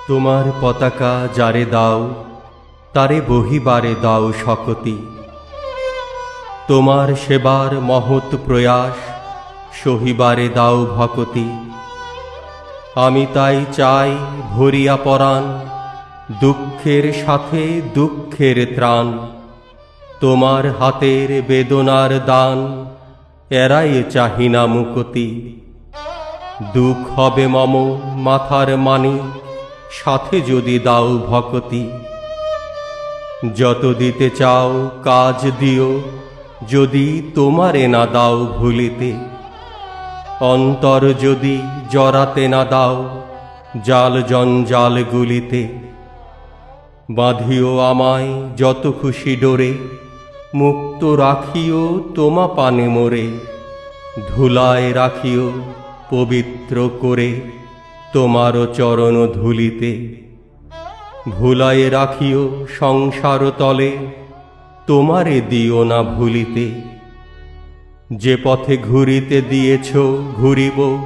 তোমার পতাকা যারে দাও তারে বহিবারে দাও শকতি। তোমার সেবার মহৎ প্রয়াস সহিবারে দাও ভকতি। আমি তাই চাই ভরিয়া পরাণ, দুঃখের সাথে দুঃখের ত্রাণ। তোমার হাতের বেদনার দান এরাই চাহি না মুকতি। দুঃখ হবে মম মাথার মানি, সাথে যদি দাও ভকতি। যত দিতে চাও কাজ দিও, যদি তোমারে না দাও ভুলিতে। অন্তর যদি জড়াতে না দাও জাল জঞ্জাল গুলিতে। বাঁধিও আমায় যত খুশি ডোরে, মুক্ত রাখিও তোমা পানে মোরে। ধুলায় রাখিও পবিত্র করে তোমার চরণ ধুলিতে। ভুলায় রাখিও সংসার তলে, তোমারে দিও না ভুলিতে। যে পথে ঘুরিতে দিয়েছ ঘুরিব,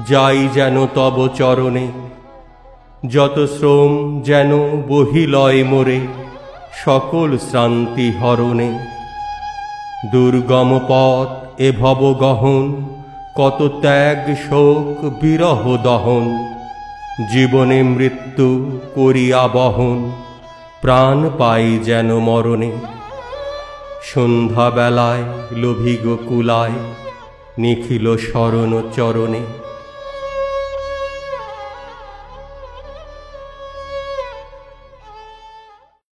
যাই যেন তব চরণে। যত শ্রম যেন বহিলয় মোরে, সকল শ্রান্তি হরণে। দুর্গম পথ এ ভব গহন, কত ত্যাগ শোক বিরহ দহন। জীবনে মৃত্যু করিয়া বহন, প্রাণ পাই যেন মরণে। সন্ধ্যাবেলায় লোভী গোকুলায়, নিখিল শরণ চরণে।